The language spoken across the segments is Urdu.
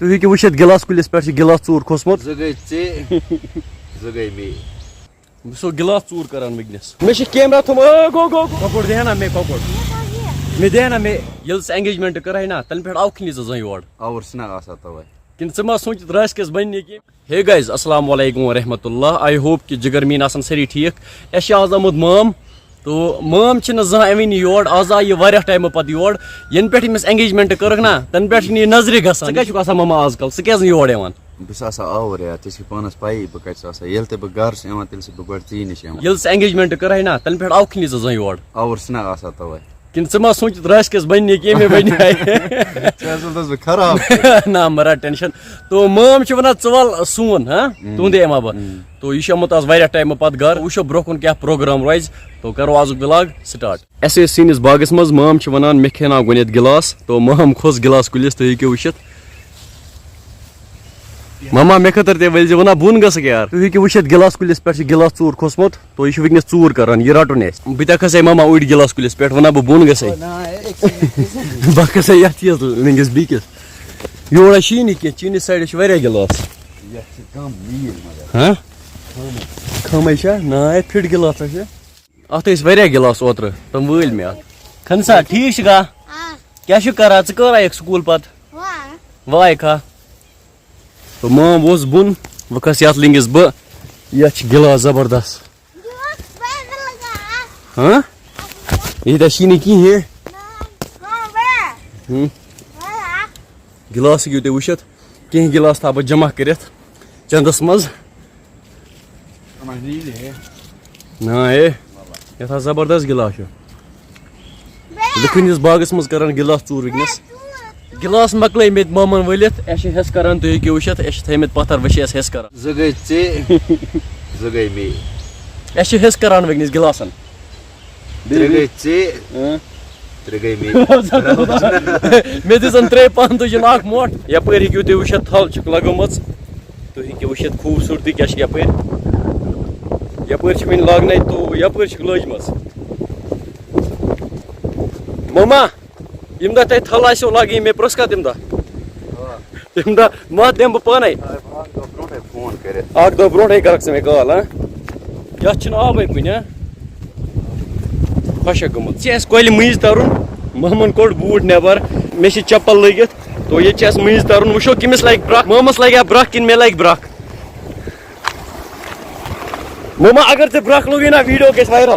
تُہۍ ہیٚکِو وٕچھِتھ گِلاس کُلِس پٮ۪ٹھ چھِ گِلاس ژوٗر کھوٚسمُت زٕ گٔے ژےٚ زٕ گٔے مے بہٕ چھُسو گِلاس ژوٗر کران وٕنکٮ۪نس مےٚ چھِ کیمرا تھوٚمُت گوٚو کۄکُر دِہا نا مےٚ کۄکُر مےٚ دِہا نا مےٚ ییٚلہِ ژٕ ایٚنگیجمٮ۪نٹ کَرہے نا تَنہٕ پٮ۪ٹھ آوکھٕے نہٕ ژٕ زٕہٕنۍ یور آوُر چھُنہ آسان تَوَے کِنہٕ ژٕ ما سوٗنٛچِتھ راسہِ کِس بَنہِ نہٕ کینٛہہ ہے گایز السلام علیکم ورحمۃ اللہ آی ہوپ کہِ جِگر میٖن آسان سٲری ٹھیٖک اَسہِ چھِ آز آمُت مام تو مام چھِنہٕ زانٛہہ یِوٲنی یور آز آے یہِ واریاہ ٹایمہٕ پَتہٕ یور یَنہٕ پٮ۪ٹھ أمِس ایٚنگیجمٮ۪نٹ کٔرٕکھ نا تَنہٕ پٮ۪ٹھ چھِنہٕ یہِ نظرِ گژھان ژٕ کَتہِ چھُکھ آسان ماما آز کل ژٕ کیٛازِ نہٕ یور یِوان بہٕ چھُس آسان آوُر یار ژےٚ چھِ پانَس پَیی بہٕ کَتہِ چھُس آسان ییٚلہِ تہِ بہٕ گرٕ چھُس یِوان تیٚلہِ چھُس بہٕ گۄڈٕ ژی نِش یِوان ییٚلہِ ژٕ ایٚنگیجمٮ۪نٹ کٔرہے نا تَنہٕ پٮ۪ٹھ آوکھٕے نہٕ ژٕ زٕہٕنۍ یور آوُر چھُنہ آسان تَوَے کِنہٕ ژٕ ما سوٗنٛچِتھ راسہِ کِس بَنہِ نہٕ کینٛہہ مےٚ بَنہِ بہٕ خراب نہ مہ رَٹ ٹٮ۪نشَن تو مام چھِ وَنان ژٕ وَل سون ہاں تُہُنٛدے یِمہٕ بہٕ تو یہِ چھُ آمُت آز واریاہ ٹایمہٕ پَتہٕ گرٕ وٕچھو برونٛہہ کُن کیٛاہ پروگرام روزِ تو کَرو آزُک وِلاگ سٹاٹ اَسہِ ٲسۍ سٲنِس باغس منٛز مام چھِ وَنان مےٚ کھٮ۪ناو گۄڈنٮ۪تھ گِلاس تو مام کھوٚس گِلاس کُلِس تُہۍ ہیٚکِو وٕچھِتھ ماما مےٚ خٲطرٕ تہِ ؤلۍ زِ وَنان بۄن گژھکھ یار تُہۍ ہیٚکِو وٕچھِتھ گِلاس کُلِس پٮ۪ٹھ چھِ گِلاس ژوٗر کھوٚسمُت تو یہِ چھُ وٕنکٮ۪نس ژوٗر کران یہِ رَٹُن اَسہِ بہٕ تہِ کھسے ماما اوٗرۍ گِلاس کُلِس پٮ۪ٹھ وَنان بہٕ بۄن گژھے بہٕ کھسے یَتھ چیٖز وٕنکٮ۪س بیٚکِس یور چھِی نہٕ کینٛہہ چٲنِس سایڈَس چھِ واریاہ گِلاس ہاں خٲمٕے چھا نا پھِٹ گِلاس چھِ اَتھ ٲسۍ واریاہ گِلاس اوترٕ تِم وٲلۍ مےٚ اَتھ کھنسا ٹھیٖک چھُکھا کیٛاہ چھُکھ کران ژٕ کر آیکھ سکوٗل پتہٕ وایکھا تو مام اوس بۄن وۄنۍ کھس یتھ لِنگِس بہٕ یتھ چھِ گِلاس زبردست ہاں ییٚتہِ چھِی نہٕ کِہیٖنۍ گِلاس ہیٚکِو تُہۍ وٕچھِتھ کینٛہہ گِلاس تھاو بہٕ جمع کٔرِتھ چندس منٛز نا اے یتھ حظ زبردست گِلاس چھُ لُکہٕ باغس منٛز کران گِلاس ژوٗر وٕنکٮ۪نس گِلاس مۄکلٲے مےٚ تہِ مامن ؤلِتھ اَسہِ چھِ حِصہٕ کران تُہۍ ہیٚکِو وٕچھِتھ اَسہِ چھِ تھٲیمٕتۍ پتھر وۄنۍ چھِ اَسہِ حِصہٕ کران زٕ گٔے ژےٚ زٕ گٔے مے اَسہِ چھِ حِصہٕ کران وٕنکٮ۪نس گِلاسن ترٛےٚ گٔے ژےٚ ترٛےٚ گٔے مے مےٚ دِژ ترٛےٚ پن تُجِن اکھ موٹھ یپٲرۍ ہیٚکِو تُہۍ وٕچھِتھ تھل چھِکھ لگٲمٕژ تُہۍ ہیٚکِو وٕچھِتھ خوٗبصوٗرتی کیٛاہ چھِ یپٲرۍ چھِ وُنہِ لاگنے تو یپٲرۍ چھِکھ لٲجمٕژ ماما ییٚمہِ دۄہ تۄہہِ تھل آسیو لاگٕنۍ مےٚ پرٛژھ تَمہِ دۄہ ما دِمہٕ بہٕ پانے اکھ دۄہ برونٛٹھے کرکھ ژٕ مےٚ کال ہاں یتھ چھُنہٕ آبٕے کُنہِ ہاں خۄشک گٔمٕژ ژےٚ چھِ اَسہِ کۄلہِ مٔنٛزۍ ترُن مامن کوٚڑ بوٗٹھ نٮ۪بر مےٚ چھِ چپل لٲگِتھ تو ییٚتہِ چھِ اَسہِ مٔنٛزۍ ترُن وٕچھو کٔمِس لگہِ برکھ مامس لگیا برکھ کِنہٕ مےٚ لگہِ برکھ ماما اگر ژےٚ برکھ لوگٕے نا ویٖڈیو گژھِ وایرل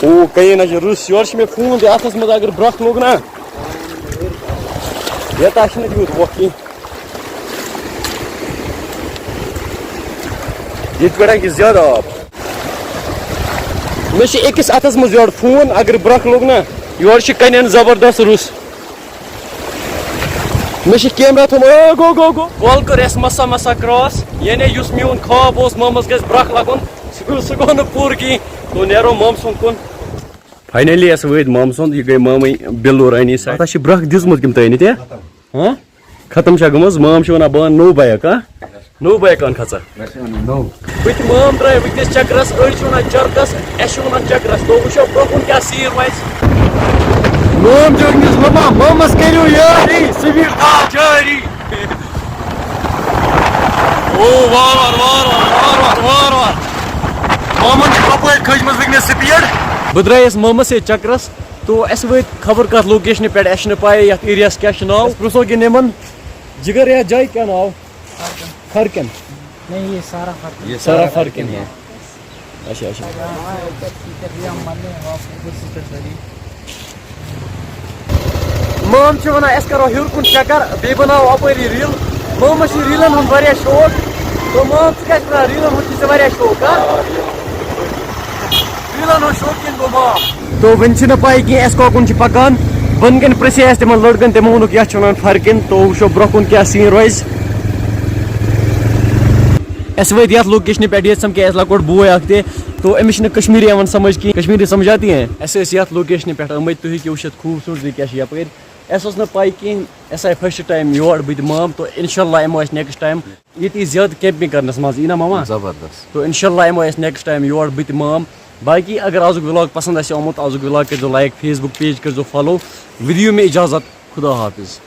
او کٔہِنۍ حظ چھِ رٕژ یورٕ چھِ مےٚ فون تہِ اتھس منٛز اگر برکھ لوٚگ نا یوٗتاہ چھُنہٕ تیوٗت وۄکھ کینٛہہ ییٚتہِ پٮ۪ٹھ ہیٚکہِ زیادٕ آب مےٚ چھِ أکِس اَتھس منٛز یورٕ فون اگر برکھ لوٚگ نا یورٕ چھِ کَنٮ۪ن زبردست رُس مےٚ چھِ کیمرا تھوٚمُت گوٚو کۄل کٔر اَسہِ مسا مسا کراس یعنی یُس میون خواب اوس مامس گژھِ برکھ لگُن سُہ گوٚو نہٕ پوٗرٕ کِہیٖنۍ تو نیرو مامہٕ سُنٛد کُن فاینلی اَسہِ وٲتۍ مامہٕ سُنٛد یہِ گٔے مامٕے بِلوٗ رانی سایڈ تۄہہِ چھِ برکھ دِژمٕژ کِنہٕ تۄہہِ نہٕ تے ہاں ختم چھا گٔمٕژ مام چھِ وَنان بہٕ اَنہٕ نوٚو بایک ہاں نوٚو بایک اَن کھژا بہٕ تہِ مام درٛاے وٕنکٮ۪س چکرس أڑۍ چھِ وَنان چرکس اَسہِ چھِ وَنان چکرس تو وٕچھو برونٛہہ کُن کیٛاہ سیٖر واتہِ مام چھِ وٕنکٮ۪س ماما مامس کٔرِو یٲری سپیٖڈ تھاو جٲری او وار وار مامن چھِ کپٲرۍ کھٔجمٕژ وٕنکٮ۪نس سپیٖڈ بہٕ درٛایس مامس سۭتۍ چکرس تو اَسہِ وٲتۍ خبر کتھ لوکیشنہِ پٮ۪ٹھ اَسہِ چھِنہٕ پاے یتھ ایریاہس کیٛاہ چھُ ناو أسۍ پرٛژھو کِنہٕ یِمن جگر یتھ جایہِ کیٛاہ ناو فرکن سارا فرکن اچھا اچھا مام چھِ وَنان أسۍ کرو ہیوٚر کُن چکر بیٚیہِ بناوو اپٲری ریٖل مامس چھِ ریٖلن ہُنٛد واریاہ شوق تو مام ژٕ کیٛاہ چھُکھ ونان ریٖلن ہُنٛد چھُ ژےٚ واریاہ شوق ہاں ریٖلن ہُنٛد شوقیٖن گوٚو مام تو وۄنۍ چھِنہٕ پاے کینٛہہ أسۍ کوکُن چھِ پکان بۄنہٕ کَنۍ پرٛژھے اَسہِ تِمن لڑکن تِمو ووٚنُکھ یتھ چھِ وَنان فرکن تو وٕچھو برونٛہہ کُن کیٛاہ سیٖن روزِ اَسہِ وٲتۍ یتھ لوکیشنہِ پٮ۪ٹھ ییٚتہِ سمکھے اَسہِ لۄکُٹ بوے اکھ تہِ تو أمِس چھِنہٕ کشمیٖری یِوان سمجھ کِہیٖنۍ کشمیٖری سمجھ آتی ہے اَسہِ ٲسۍ یتھ لوکیشنہِ پٮ۪ٹھ آمٕتۍ تُہۍ ہیٚکِو وٕچھِتھ خوٗبصوٗرتی کیٛاہ چھِ یپٲرۍ اَسہِ اوس نہٕ پاے کِہیٖنۍ اَسہِ آے فٔسٹ ٹایم یور بہٕ تہِ مام تو انشاء اللہ یِمو أسۍ نیکسٹ ٹایم ییٚتہِ زیادٕ کیمپِنگ کرنس منٛز یی نا ماما زبردست تو انشاء اللہ یِمو أسۍ نیکسٹ ٹایم یور بہٕ تہِ مام باقی اگر آزُک وِلاگ پسنٛد آسہِ آمُت آزُک وِلاگ کٔرۍزیو لایک فیس بُک پیج کٔرۍزیو فالو ودِیِو مےٚ اِجازت خدا حافظ